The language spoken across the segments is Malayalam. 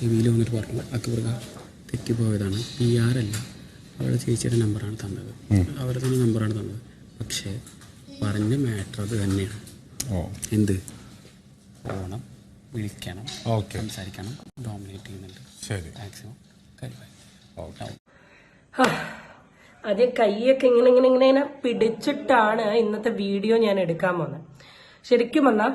ചെവിയിൽ വന്നിട്ട് പറഞ്ഞു അക്ബർക്ക തെറ്റിപ്പോയതാണ്, PR അല്ല, അവരുടെ ചേച്ചിയുടെ നമ്പറാണ് തന്നത്, അവരുടെ തന്നെ നമ്പറാണ് തന്നത്. പക്ഷേ പറഞ്ഞ മാറ്റർ അത് തന്നെയാണ്. എന്ത് പോകണം, വിളിക്കണം, സംസാരിക്കണം, ഡോമിനേറ്റ് ചെയ്യുന്നുണ്ട് മാക്സിമം കാര്യമായി. ആദ്യം കൈയൊക്കെ ഇങ്ങനെ പിടിച്ചിട്ടാണ് ഇന്നത്തെ വീഡിയോ ഞാൻ എടുക്കാൻ പോകുന്നത്. ശരിക്കും പറഞ്ഞാൽ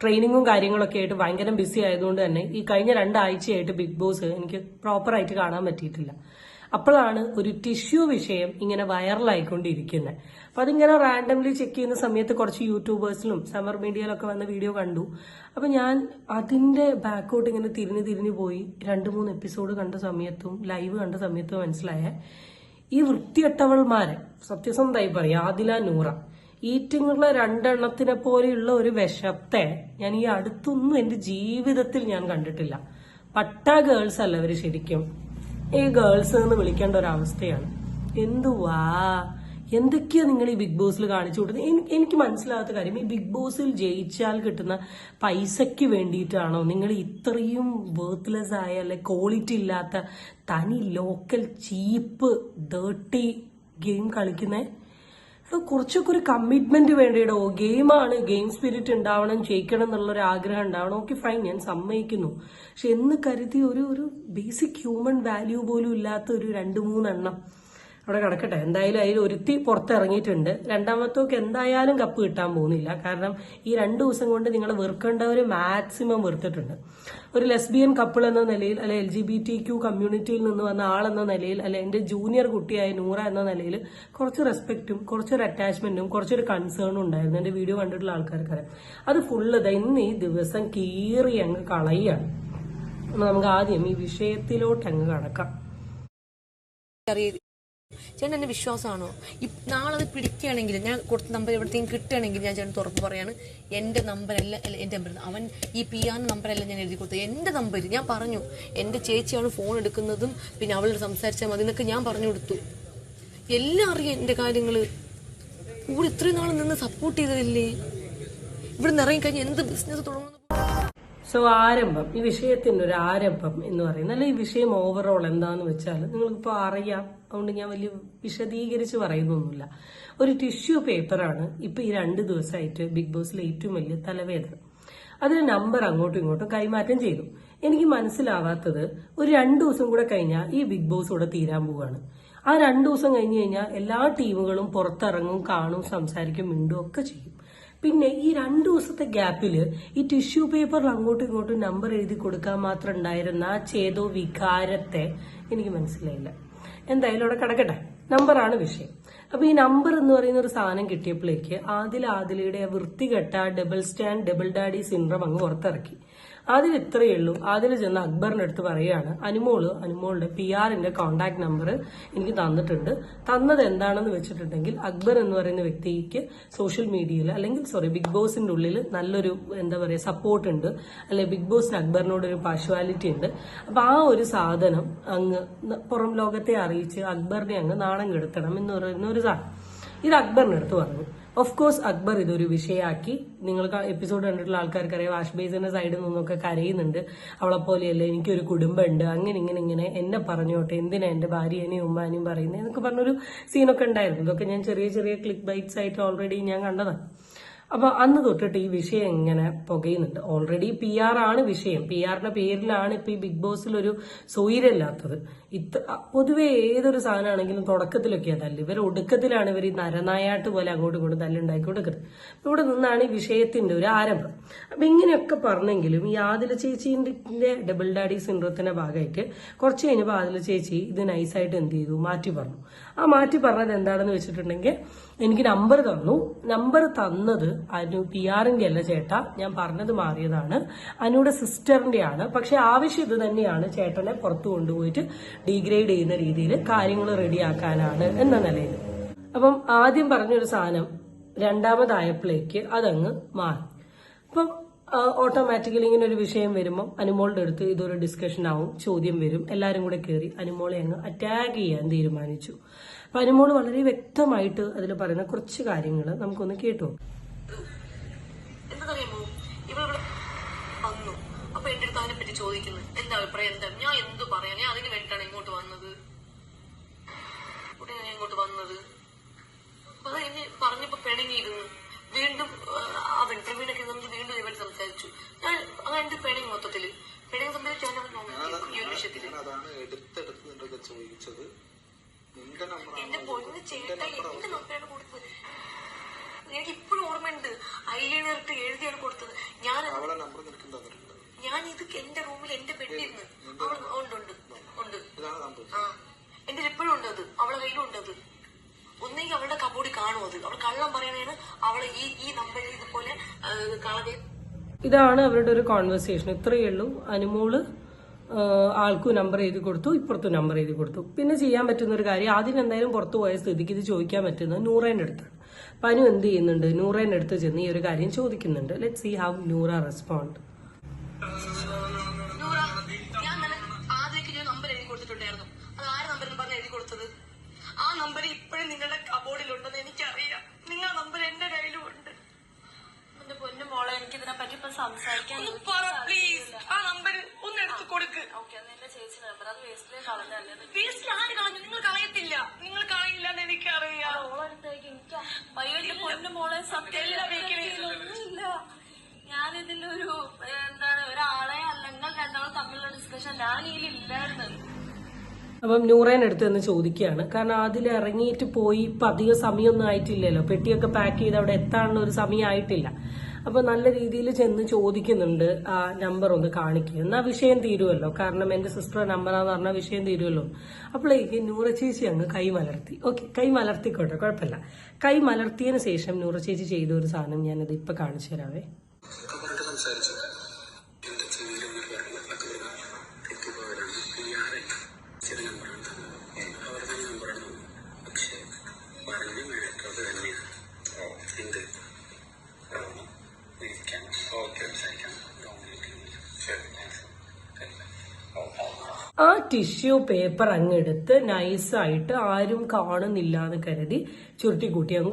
ട്രെയിനിങ്ങും കാര്യങ്ങളൊക്കെ ആയിട്ട് ഭയങ്കര ബിസി ആയതുകൊണ്ട് തന്നെ ഈ കഴിഞ്ഞ 2 ആഴ്ചയായിട്ട് ബിഗ് ബോസ് എനിക്ക് പ്രോപ്പറായിട്ട് കാണാൻ പറ്റിയിട്ടില്ല. അപ്പോഴാണ് ഒരു ടിഷ്യൂ വിഷയം ഇങ്ങനെ വൈറലായിക്കൊണ്ടിരിക്കുന്നത്. അപ്പൊ അതിങ്ങനെ റാൻഡംലി ചെക്ക് ചെയ്യുന്ന സമയത്ത് കുറച്ച് യൂട്യൂബേഴ്സിലും സമർ മീഡിയയിലൊക്കെ വന്ന വീഡിയോ കണ്ടു. അപ്പൊ ഞാൻ അതിന്റെ ബാക്കോട്ട് ഇങ്ങനെ തിരിഞ്ഞു പോയി 2-3 എപ്പിസോഡ് കണ്ട സമയത്തും ലൈവ് കണ്ട സമയത്തും മനസ്സിലായ ഈ വൃത്തികെട്ടവൾമാരെ സത്യസന്ധമായി പറയാം, ആദില, നൂറ, ഈറ്റിങ്ങുള്ള 2 എണ്ണത്തിനെ പോലെയുള്ള ഒരു വിഷത്തെ ഞാൻ ഈ അടുത്തൊന്നും എന്റെ ജീവിതത്തിൽ ഞാൻ കണ്ടിട്ടില്ല. പട്ട ഗേൾസ് അല്ല അവര്, ശരിക്കും ഈ ഗേൾസ് എന്ന് വിളിക്കേണ്ട ഒരു അവസ്ഥയാണ്. എന്തുവാ എന്തൊക്കെയാ നിങ്ങൾ ഈ ബിഗ് ബോസിൽ കാണിച്ചു കൊടുക്കുന്നത്? എനിക്ക് മനസ്സിലാകാത്ത കാര്യം, ഈ ബിഗ് ബോസിൽ ജയിച്ചാൽ കിട്ടുന്ന പൈസയ്ക്ക് വേണ്ടിയിട്ടാണോ നിങ്ങൾ ഇത്രയും വേർത്ത്ലെസ് ആയ അല്ലെ ക്വാളിറ്റി ഇല്ലാത്ത തനി ലോക്കൽ ചീപ്പ് ഡേർട്ടി ഗെയിം കളിക്കുന്നേ? കുറച്ചൊക്കെ ഒരു കമ്മിറ്റ്മെന്റ് വേണ്ടിയിടോ. ഗെയിമാണ്, ഗെയിം സ്പിരിറ്റ് ഉണ്ടാവണം, ജയിക്കണം എന്നുള്ളൊരു ആഗ്രഹം ഉണ്ടാവണം. ഓക്കെ ഫൈൻ, ഞാൻ സമ്മതിക്കുന്നു. പക്ഷെ എന്ന് കരുതി ഒരു ബേസിക് ഹ്യൂമൻ വാല്യൂ പോലും ഇല്ലാത്ത ഒരു 2-3 എണ്ണം അവിടെ കിടക്കട്ടെ. എന്തായാലും അതിൽ ഒരുത്തി പുറത്തിറങ്ങിയിട്ടുണ്ട്. രണ്ടാമത്തൊക്കെ എന്തായാലും കപ്പ് കിട്ടാൻ പോകുന്നില്ല. കാരണം ഈ 2 ദിവസം കൊണ്ട് നിങ്ങൾ വെറുക്കേണ്ടവർ മാക്സിമം വെറുത്തിട്ടുണ്ട്. ഒരു ലെസ്ബിയൻ കപ്പിൾ എന്ന നിലയിൽ, അല്ലെ LGBTQ കമ്മ്യൂണിറ്റിയിൽ നിന്ന് വന്ന ആളെന്ന നിലയിൽ, അല്ലെ എന്റെ ജൂനിയർ കുട്ടിയായ നൂറ എന്ന നിലയിൽ കുറച്ച് റെസ്പെക്റ്റും കുറച്ചൊരു അറ്റാച്ച്മെന്റും കുറച്ചൊരു കൺസേണും ഉണ്ടായിരുന്നു. എന്റെ വീഡിയോ കണ്ടിട്ടുള്ള ആൾക്കാർക്കറിയാം. അത് ഫുള്ള് ഇന്ന് ഈ ദിവസം കീറി അങ്ങ് കളയാണ്. നമുക്ക് ആദ്യം ഈ വിഷയത്തിലോട്ട് അങ്ങ് കടക്കാം. ചേട്ടൻ എന്നെ വിശ്വാസമാണോ? നാളെ അത് പിടിക്കുകയാണെങ്കിൽ, ഞാൻ കൊടുത്ത നമ്പർ എവിടത്തേക്കും കിട്ടുകയാണെങ്കിൽ ഞാൻ ചേട്ടൻ തുറപ്പ് പറയാണ്, എന്റെ നമ്പറല്ല, എന്റെ നമ്പർ, അവൻ ഈ PR നമ്പറല്ല ഞാൻ എഴുതി കൊടുത്തത്, എന്റെ നമ്പർ. ഞാൻ പറഞ്ഞു എന്റെ ചേച്ചിയാണ് ഫോൺ എടുക്കുന്നതും പിന്നെ അവളോട് സംസാരിച്ചാൽ മതി എന്നൊക്കെ ഞാൻ പറഞ്ഞു കൊടുത്തു. എല്ലാം അറിയാം എന്റെ കാര്യങ്ങള്. കൂടെ ഇത്രയും നാൾ നിന്ന് സപ്പോർട്ട് ചെയ്തതില്ലേ? ഇവിടെ നിന്ന് ഇറങ്ങിക്കഴിഞ്ഞാൽ എന്ത് ബിസിനസ് തുടങ്ങുന്നു? സോ ആരംഭം, ഈ വിഷയത്തിന്റെ ഒരു ആരംഭം എന്ന് പറയുന്നത്, അല്ലെ ഈ വിഷയം ഓവറോൾ എന്താന്ന് വെച്ചാൽ നിങ്ങൾക്കിപ്പോൾ അറിയാം. അതുകൊണ്ട് ഞാൻ വലിയ വിശദീകരിച്ച് പറയുന്നൊന്നുമില്ല. ഒരു ടിഷ്യൂ പേപ്പറാണ് ഇപ്പൊ ഈ 2 ദിവസമായിട്ട് ബിഗ് ബോസിലെ ഏറ്റവും വലിയ തലവേദന. അതിന് നമ്പർ അങ്ങോട്ടും ഇങ്ങോട്ടും കൈമാറ്റം ചെയ്തു. എനിക്ക് മനസ്സിലാവാത്തത്, ഒരു 2 ദിവസം കൂടെ കഴിഞ്ഞാൽ ഈ ബിഗ് ബോസ് ഇവിടെ തീരാൻ പോവാണ്. ആ 2 ദിവസം കഴിഞ്ഞ് കഴിഞ്ഞാൽ എല്ലാ ടീമുകളും പുറത്തിറങ്ങും, കാണും, സംസാരിക്കും, മിണ്ടും ഒക്കെ ചെയ്യും. പിന്നെ ഈ 2 ദിവസത്തെ ഗ്യാപ്പില് ഈ ടിഷ്യൂ പേപ്പറിൽ അങ്ങോട്ടും ഇങ്ങോട്ടും നമ്പർ എഴുതി കൊടുക്കാൻ മാത്രം ഉണ്ടായിരുന്ന ആ ചേതോ വികാരത്തെ എനിക്ക് മനസ്സിലായില്ല. എന്തായാലും അവിടെ കിടക്കട്ടെ, നമ്പറാണ് വിഷയം. അപ്പൊ ഈ നമ്പർ എന്ന് പറയുന്ന ഒരു സാധനം കിട്ടിയപ്പോഴേക്ക് ആദിലയുടെ വൃത്തികെട്ട double stand double daddy syndrome അങ്ങ് പുറത്തിറക്കി. അതിൽ ഇത്രയേ ഉള്ളൂ. അതിൽ ചെന്ന് അക്ബറിന്റെ അടുത്ത് പറയുകയാണ്, അനുമോളുടെ PR-ന്റെ കോണ്ടാക്ട് നമ്പർ എനിക്ക് തന്നിട്ടുണ്ട്. തന്നത് എന്താണെന്ന് വെച്ചിട്ടുണ്ടെങ്കിൽ, അക്ബർ എന്ന് പറയുന്ന വ്യക്തിക്ക് സോഷ്യൽ മീഡിയയിൽ അല്ലെങ്കിൽ ബിഗ് ബോസിന്റെ ഉള്ളിൽ നല്ലൊരു സപ്പോർട്ട് ഉണ്ട്, അല്ലെ ബിഗ് ബോസിന് അക്ബറിനോടൊരു പാർഷ്വാലിറ്റി ഉണ്ട്. അപ്പൊ ആ ഒരു സാധനം അങ്ങ് പുറം ലോകത്തെ അറിയിച്ച് അക്ബറിനെ അങ്ങ് നാണം കെടുത്തണം എന്ന് പറയുന്ന ഒരു സാധനം ഇത് അക്ബറിന്റെ അടുത്ത് പറഞ്ഞു. ഓഫ് കോഴ്സ് അക്ബർ ഇതൊരു വിഷയമാക്കി. നിങ്ങൾക്ക് എപ്പിസോഡ് കണ്ടിട്ടുള്ള ആൾക്കാർക്കറിയാം, വാഷ് ബേസിന്റെ സൈഡിൽ നിന്നൊക്കെ കരയുന്നുണ്ട്. അവളെ പോലെയല്ലേ, എനിക്കൊരു കുടുംബമുണ്ട്, ഇങ്ങനെ എന്നെ പറഞ്ഞോട്ടെ, എന്തിനാ എന്റെ ഭാര്യനെയും ഉമ്മാനെയും പറയുന്നത് എന്നൊക്കെ പറഞ്ഞൊരു സീനൊക്കെ ഉണ്ടായിരുന്നു. ഇതൊക്കെ ഞാൻ ചെറിയ ക്ലിക്ക് ബൈറ്റ്സ് ആയിട്ട് ഓൾറെഡി ഞാൻ കണ്ടതാണ്. അപ്പൊ അന്ന് തൊട്ടിട്ട് ഈ വിഷയം ഇങ്ങനെ പുകയുന്നുണ്ട്. ഓൾറെഡി PR ആണ് വിഷയം. PR-ന്റെ പേരിലാണ് ഇപ്പൊ ഈ ബിഗ് ബോസിൽ ഒരു സ്വൈരമില്ലാത്തത്. പൊതുവെ ഏതൊരു സാധനമാണെങ്കിലും തുടക്കത്തിലൊക്കെ അതല്ല, ഇവർ ഒടുക്കത്തിലാണ് ഇവർ ഈ നരനായാട്ട് പോലെ അങ്ങോട്ടും ഇങ്ങോട്ടും തല്ലുണ്ടാക്കി കൊടുക്കുന്നത്. ഇവിടെ നിന്നാണ് ഈ വിഷയത്തിന്റെ ഒരു ആരംഭം. അപ്പൊ ഇങ്ങനെയൊക്കെ പറഞ്ഞെങ്കിലും ഈ ആദില ചേച്ചിന്റെ ഡബിൾ ഡാഡി സിൻഡ്രത്തിന്റെ ഭാഗമായിട്ട് കുറച്ച് കഴിഞ്ഞപ്പോൾ ആദില ചേച്ചി ഇത് നൈസായിട്ട് എന്ത് ചെയ്തു, മാറ്റി പറഞ്ഞു. ആ മാറ്റി പറഞ്ഞത് എന്താണെന്ന് വെച്ചിട്ടുണ്ടെങ്കിൽ, എനിക്ക് നമ്പർ തന്നു. നമ്പർ തന്നത് PR-ന്റെ അല്ല ചേട്ടാ, ഞാൻ പറഞ്ഞത് മാറിയതാണ്, അനുയുടെ സിസ്റ്ററിന്റെ ആണ്. പക്ഷെ ആവശ്യം ഇത് തന്നെയാണ്, ചേട്ടനെ പുറത്തു കൊണ്ടുപോയിട്ട് ഡീഗ്രേഡ് ചെയ്യുന്ന രീതിയിൽ കാര്യങ്ങൾ റെഡിയാക്കാനാണ് എന്ന നിലയിൽ. അപ്പം ആദ്യം പറഞ്ഞൊരു സാധനം രണ്ടാമതായപ്പോഴേക്ക് അതങ്ങ് മാറി. അപ്പം ഓട്ടോമാറ്റിക്കലി ഇങ്ങനെ ഒരു വിഷയം വരുമ്പോൾ അനുമോളുടെ അടുത്ത് ഇതൊരു ഡിസ്കഷൻ ആവും, ചോദ്യം വരും, എല്ലാവരും കൂടെ കയറി അനുമോളെ അങ്ങ് അറ്റാക്ക് ചെയ്യാൻ തീരുമാനിച്ചു. അപ്പൊ അനുമോള് വളരെ വ്യക്തമായിട്ട് അതിൽ പറയുന്ന കുറച്ച് കാര്യങ്ങൾ നമുക്കൊന്ന് കേട്ടു. എന്താണെന്നറിയാമോ, ഇവളിവിടെ വന്നു. അപ്പൊ എന്റെ അടുത്ത് അതിനെപ്പറ്റി ചോദിക്കുന്നത് എന്റെ അഭിപ്രായം എന്താ, ഞാൻ എന്ത് പറയാം, ഞാൻ അതിന് വേണ്ടിയിട്ടാണ് ഇങ്ങോട്ട് വന്നത്. ഞാൻ ഇങ്ങോട്ട് വന്നത് അത് എന്നെ പറഞ്ഞപ്പോ പിണങ്ങിയിരുന്നു. വീണ്ടും അവൻ പ്രവീണൊക്കെ നമ്മൾ വീണ്ടും ഇവർ സംസാരിച്ചു. ഞാൻ അതെന്റെ പിണങ്ങി മൊത്തത്തില് പിണങ്ങി സംബന്ധിച്ച് ഈ ഒരു വിഷയത്തില് എന്റെ പൊന്ന് ചേട്ടാ എന്റെ നമ്പറാണ് കൊടുത്തത്. എനിക്ക് ഇപ്പോഴും ഓർമ്മയുണ്ട്. ഐലൈനറിട്ട് എഴുതിയാണ് കൊടുത്തത്. ഞാൻ ഇത് എന്റെ റൂമിൽ എന്റെ ബെഡിൽ ഉണ്ട്. ആ എന്റെ ഇപ്പോഴും ഉണ്ട് അത്, അവളെ കയ്യിലും ഉണ്ട് അത്. ഒന്നെങ്കിൽ അവളുടെ കബോർഡിൽ കാണും അത്. അവൾ കള്ളം പറയണേന് അവളെ ഈ നമ്പറിൽ ഇതുപോലെ കളവേ. ഇതാണ് അവരുടെ ഒരു കോൺവെർസേഷൻ. ഇത്രയേ ഉള്ളൂ. അനുമോള് ആൾക്കും നമ്പർ എഴുതി കൊടുത്തു, ഇപ്പുറത്തും നമ്പർ എഴുതി കൊടുത്തു. പിന്നെ ചെയ്യാൻ പറ്റുന്ന ഒരു കാര്യം, ആദ്യം എന്തായാലും പുറത്തു പോയ സ്ഥിതിക്ക് ഇത് ചോദിക്കാൻ പറ്റുന്നത് നൂറേന്റെ അടുത്താണ്. അപ്പൊ അനു എന്ത് ചെയ്യുന്നുണ്ട്, നൂറേന്റെ അടുത്ത് ചെന്ന് ഈ ഒരു കാര്യം ചോദിക്കുന്നുണ്ട്. Let see how Noora respond. ഞാൻ ആദ്യമൊക്കെ നമ്പർ എഴുതി കൊടുത്തിട്ടുണ്ടായിരുന്നു. അത് ആര് നമ്പർ പറഞ്ഞ് എഴുതി കൊടുത്തത്? ആ നമ്പർ ഇപ്പോഴും നിങ്ങളുടെ കബോർഡിലുണ്ടെന്ന് എനിക്കറിയാം. നിങ്ങളുടെ നമ്പർ എന്റെ കയ്യിലും ഉണ്ട്. എന്റെ പൊന്നു മോളെ, എനിക്ക് ഇതിനെ പറ്റി ഇപ്പൊ സംസാരിക്കാൻ പ്ലീസ് ആ നമ്പർ ഒന്ന് എടുത്ത് കൊടുക്ക്. എന്റെ ചേച്ചി നമ്പർ അത് വേസ്റ്റിലെ കളഞ്ഞല്ലേ. വേസ്റ്റ് ആര് കളഞ്ഞു? നിങ്ങൾ കളയത്തില്ല. നിങ്ങൾ കളയില്ല എന്ന് എനിക്കറിയാം. ഓളടുത്തേക്ക് എനിക്ക് അയ്യോ എന്റെ പൊന്നു മോളെ, സത്യമില്ല. ഞാനിതിലൊരു എന്താണ് ഒരാളെ അല്ലെങ്കിൽ രണ്ടാളും തമ്മിലുള്ള ഡിസ്കഷൻ ഞാൻ ഇതിലില്ലായിരുന്നു. അപ്പം നൂറേന്റെ അടുത്ത് നിന്ന് ചോദിക്കുകയാണ്. കാരണം അതിൽ ഇറങ്ങിയിട്ട് പോയി ഇപ്പൊ അധികം സമയമൊന്നും ആയിട്ടില്ലല്ലോ. പെട്ടിയൊക്കെ പാക്ക് ചെയ്ത് അവിടെ എത്താനുള്ള ഒരു സമയം ആയിട്ടില്ല. അപ്പൊ നല്ല രീതിയിൽ ചെന്ന് ചോദിക്കുന്നുണ്ട്, ആ നമ്പർ ഒന്ന് കാണിക്കുക, എന്നാ വിഷയം തീരുമല്ലോ. കാരണം എന്റെ സിസ്റ്ററുടെ നമ്പറാന്ന് പറഞ്ഞാൽ വിഷയം തീരുമല്ലോ. അപ്പോഴേക്ക് നൂറ ചേച്ചി അങ്ങ് കൈ മലർത്തി. ഓക്കെ, കൈ മലർത്തിക്കോട്ടെ, കുഴപ്പമില്ല. കൈ മലർത്തിയതിന് ശേഷം നൂറ ചേച്ചി ചെയ്ത ഒരു സാധനം ഞാനത് ഇപ്പൊ കാണിച്ചു തരാവേ. ആ ടിഷ്യൂ പേപ്പർ അങ്ങെടുത്ത് നൈസായിട്ട് ആരും കാണുന്നില്ല എന്ന് കരുതി ചുരുട്ടിക്കൂട്ടി അങ്ങ്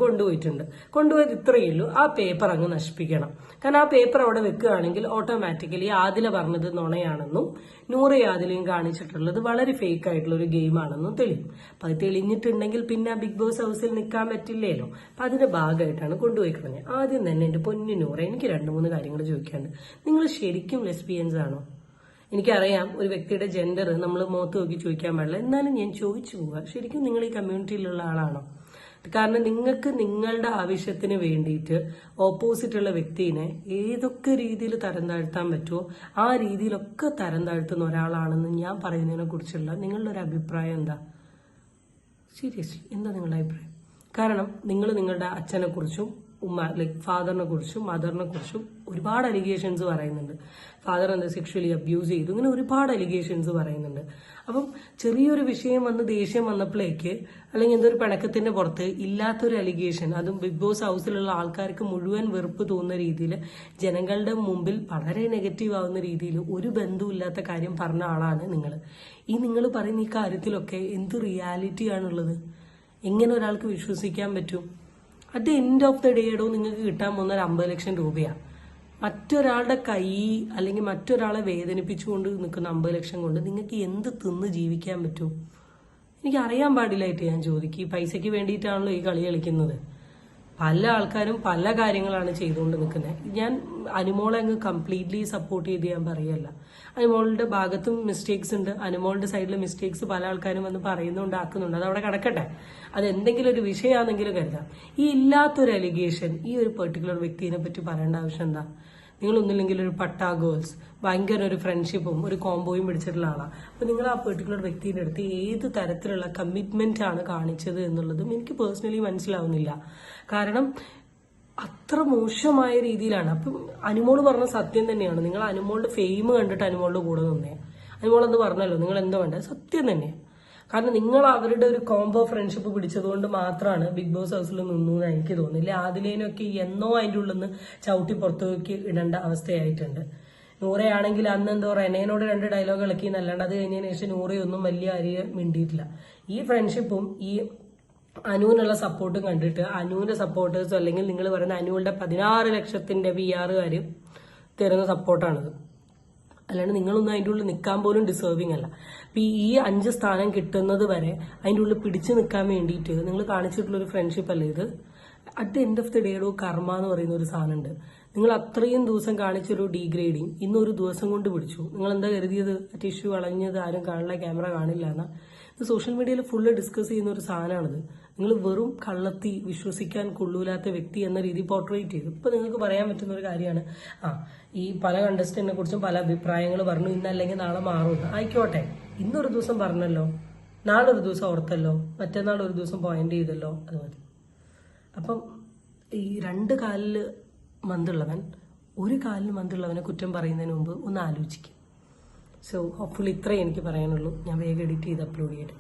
കൊണ്ടുപോയത് ഇത്രയേ ഉള്ളൂ. ആ പേപ്പർ അങ്ങ് നശിപ്പിക്കണം. കാരണം ആ പേപ്പർ അവിടെ വെക്കുകയാണെങ്കിൽ ഓട്ടോമാറ്റിക്കലി ആദില പറഞ്ഞത് നുണയാണെന്നും നൂറയും ആദിലയും കാണിച്ചിട്ടുള്ളത് വളരെ ഫേക്ക് ആയിട്ടുള്ള ഒരു ഗെയിമാണെന്നും തെളിയും. അപ്പൊ അത് തെളിഞ്ഞിട്ടുണ്ടെങ്കിൽ പിന്നെ ബിഗ് ബോസ് ഹൗസിൽ നിൽക്കാൻ പറ്റില്ലല്ലോ. അപ്പൊ അതിന്റെ ഭാഗമായിട്ടാണ് കൊണ്ടുപോയി കളഞ്ഞത്. ആദ്യം തന്നെ എന്റെ പൊന്നു നൂറ, എനിക്ക് 2-3 കാര്യങ്ങൾ ചോദിക്കാണ്ട്. നിങ്ങൾ ശരിക്കും ലെസ്ബിയൻസ് ആണോ? എനിക്കറിയാം ഒരു വ്യക്തിയുടെ ജെൻഡർ നമ്മൾ മുഖത്ത് നോക്കി ചോദിക്കാൻ പാടില്ല, എന്നാലും ഞാൻ ചോദിച്ചു പോവുക, ശരിക്കും നിങ്ങൾ ഈ കമ്മ്യൂണിറ്റിയിലുള്ള ആളാണോ? കാരണം നിങ്ങൾക്ക് നിങ്ങളുടെ ആവശ്യത്തിന് വേണ്ടിയിട്ട് ഓപ്പോസിറ്റുള്ള വ്യക്തിനെ ഏതൊക്കെ രീതിയിൽ തരം താഴ്ത്താൻ പറ്റുമോ ആ രീതിയിലൊക്കെ തരം താഴ്ത്തുന്ന ഒരാളാണെന്ന് ഞാൻ പറയുന്നതിനെ കുറിച്ചുള്ള നിങ്ങളുടെ ഒരു അഭിപ്രായം എന്താ? സീരിയസ്ലി എന്താ നിങ്ങളുടെ അഭിപ്രായം? കാരണം നിങ്ങൾ നിങ്ങളുടെ അച്ഛനെ കുറിച്ചും ഫാദറിനെ കുറിച്ചും മദറിനെ കുറിച്ചും ഒരുപാട് അലിഗേഷൻസ് പറയുന്നുണ്ട്. ഫാദർ എന്താ സെക്ഷുവലി അബ്യൂസ് ചെയ്തു, ഇങ്ങനെ ഒരുപാട് അലിഗേഷൻസ് പറയുന്നുണ്ട്. അപ്പം ചെറിയൊരു വിഷയം വന്ന് ദേഷ്യം വന്നപ്പോഴേക്ക് അല്ലെങ്കിൽ എന്തൊരു പിണക്കത്തിന്റെ പുറത്ത് ഇല്ലാത്തൊരു അലിഗേഷൻ, അതും ബിഗ് ബോസ് ഹൗസിലുള്ള ആൾക്കാർക്ക് മുഴുവൻ വെറുപ്പ് തോന്നുന്ന രീതിയിൽ ജനങ്ങളുടെ മുമ്പിൽ വളരെ നെഗറ്റീവ് ആവുന്ന രീതിയിൽ ഒരു ബന്ധവുമില്ലാത്ത കാര്യം പറഞ്ഞ ആളാണ് നിങ്ങൾ. നിങ്ങൾ പറയുന്ന ഈ കാര്യത്തിലൊക്കെ എന്ത് റിയാലിറ്റി ആണുള്ളത്? എങ്ങനെ ഒരാൾക്ക് വിശ്വസിക്കാൻ പറ്റും? At the end of the ഡേയോ നിങ്ങൾക്ക് കിട്ടാൻ പോകുന്ന 50 ലക്ഷം രൂപയാണ്. മറ്റൊരാളുടെ കൈ അല്ലെങ്കിൽ മറ്റൊരാളെ വേദനിപ്പിച്ചുകൊണ്ട് നിൽക്കുന്ന 50 ലക്ഷം കൊണ്ട് നിങ്ങൾക്ക് എന്ത് തിന്ന് ജീവിക്കാൻ പറ്റും? എനിക്ക് അറിയാൻ പാടില്ലായിട്ട് ഞാൻ ചോദിക്കും. ഈ പൈസയ്ക്ക് വേണ്ടിയിട്ടാണല്ലോ ഈ കളി കളിക്കുന്നത്. പല ആൾക്കാരും പല കാര്യങ്ങളാണ് ചെയ്തുകൊണ്ട് നിൽക്കുന്നത്. ഞാൻ അനുമോളെ അങ്ങ് കംപ്ലീറ്റ്ലി സപ്പോർട്ട് ചെയ്ത് ഞാൻ പറയല്ല. അനുമോളുടെ ഭാഗത്തും മിസ്റ്റേക്സ് ഉണ്ട്, അനുമോളുടെ സൈഡിൽ മിസ്റ്റേക്സ് പല ആൾക്കാരും വന്ന് പറയുന്നുണ്ട്, ആക്കുന്നുണ്ട്. അത് അവിടെ കിടക്കട്ടെ, അത് എന്തെങ്കിലും ഒരു വിഷയമാണെന്നെങ്കിലും കരുതാം. ഈ ഇല്ലാത്തൊരു അലിഗേഷൻ ഈ ഒരു പെർട്ടിക്കുലർ വ്യക്തിയെ പറ്റി പറയേണ്ട ആവശ്യം എന്താ? നിങ്ങളൊന്നില്ലെങ്കിൽ ഒരു പട്ടാ ഗേൾസ് ഭയങ്കര ഒരു ഫ്രണ്ട്ഷിപ്പും ഒരു കോംബോയും പിടിച്ചിട്ടുള്ള ആളാണ്. അപ്പൊ നിങ്ങൾ ആ പെർട്ടിക്കുലർ വ്യക്തിയുടെ അടുത്ത് ഏത് തരത്തിലുള്ള കമ്മിറ്റ്മെന്റ് ആണ് കാണിച്ചത് എന്നുള്ളതും എനിക്ക് പേഴ്സണലി മനസ്സിലാവുന്നില്ല. കാരണം അത്ര മോശമായ രീതിയിലാണ്. അപ്പം അനുമോള് പറഞ്ഞ സത്യം തന്നെയാണ്. നിങ്ങൾ അനുമോളുടെ ഫെയിം കണ്ടിട്ട് അനുമോളുടെ കൂടെ നിന്നേ. അനുമോളെന്ന് പറഞ്ഞല്ലോ, നിങ്ങൾ എന്താ വേണ്ടത്? സത്യം തന്നെയാണ്. കാരണം നിങ്ങൾ അവരുടെ ഒരു കോംബോ ഫ്രണ്ട്ഷിപ്പ് പിടിച്ചതുകൊണ്ട് മാത്രമാണ് ബിഗ് ബോസ് ഹൗസിൽ നിന്നു എന്ന് എനിക്ക് തോന്നുന്നില്ല. ആദിലേനൊക്കെ എന്നോ അതിൻ്റെ ഉള്ളിൽ നിന്ന് ചവിട്ടി പുറത്തേക്ക് ഇടേണ്ട അവസ്ഥയായിട്ടുണ്ട്. നൂറയാണെങ്കിൽ അന്ന് എന്തോ റെനേനോട് 2 ഡയലോഗ് ഇളക്കി എന്നല്ലാണ്ട് അത് കഴിഞ്ഞതിന് ശേഷം നൂറയൊന്നും വലിയ അരിയ മിണ്ടിയിട്ടില്ല. ഈ ഫ്രണ്ട്ഷിപ്പും ഈ അനുവിനുള്ള സപ്പോർട്ടും കണ്ടിട്ട് അനുവിന്റെ സപ്പോർട്ടേഴ്സും അല്ലെങ്കിൽ നിങ്ങൾ പറയുന്ന അനുവിന്റെ 16 ലക്ഷത്തിന്റെ PR തരുന്ന സപ്പോർട്ടാണിത്. അല്ലാണ്ട് നിങ്ങളൊന്നും അതിൻ്റെ ഉള്ളിൽ നിൽക്കാൻ പോലും ഡിസേർവിംഗ് അല്ല. അപ്പം ഈ 5 സ്ഥാനം കിട്ടുന്നത് വരെ അതിൻ്റെ ഉള്ളിൽ പിടിച്ചു നിൽക്കാൻ വേണ്ടിയിട്ട് നിങ്ങൾ കാണിച്ചിട്ടുള്ളൊരു ഫ്രണ്ട്ഷിപ്പ് അല്ലേ ഇത്. At the end of the ഡേയുടെ കർമ്മ എന്ന് പറയുന്ന ഒരു സാധനമുണ്ട്. നിങ്ങൾ അത്രയും ദിവസം കാണിച്ചൊരു ഡീഗ്രേഡിങ് ഇന്നൊരു ദിവസം കൊണ്ട് പിടിച്ചു. നിങ്ങൾ എന്താ കരുതിയത് ടിഷ്യൂ കളഞ്ഞത് ആരും കാണില്ല, ക്യാമറ കാണില്ല എന്നാ? ഇത് സോഷ്യൽ മീഡിയയിൽ ഫുള്ള് ഡിസ്കസ് ചെയ്യുന്ന ഒരു സാധനമാണിത്. നിങ്ങൾ വെറും കള്ളത്തി, വിശ്വസിക്കാൻ കൊള്ളൂലാത്ത വ്യക്തി എന്ന രീതി പോർട്രേറ്റ് ചെയ്തു. ഇപ്പൊ നിങ്ങൾക്ക് പറയാൻ പറ്റുന്ന ഒരു കാര്യമാണ്, ഈ പല കണ്ടസ്റ്റന്റിനെ കുറിച്ചും പല അഭിപ്രായങ്ങൾ പറഞ്ഞു, ഇന്നല്ലെങ്കിൽ നാളെ മാറും. ആയിക്കോട്ടെ, ഇന്നൊരു ദിവസം പറഞ്ഞല്ലോ, നാളെ ഒരു ദിവസം ഓർത്തല്ലോ, മറ്റന്നാൾ ഒരു ദിവസം പോയിന്റ് ചെയ്തല്ലോ, അത് മതി. അപ്പം ഈ 2 കാലിൽ മന്തുള്ളവൻ 1 കാലിൽ മന്തുള്ളവനെ കുറ്റം പറയുന്നതിന് മുമ്പ് ഒന്ന് ആലോചിക്കും. സോ ഹോപ്പ്ഫുള്ളി ഇത്രയും എനിക്ക് പറയാനുള്ളൂ. ഞാൻ വേഗം എഡിറ്റ് ചെയ്ത് അപ്ലോഡ് ചെയ്യട്ടെ.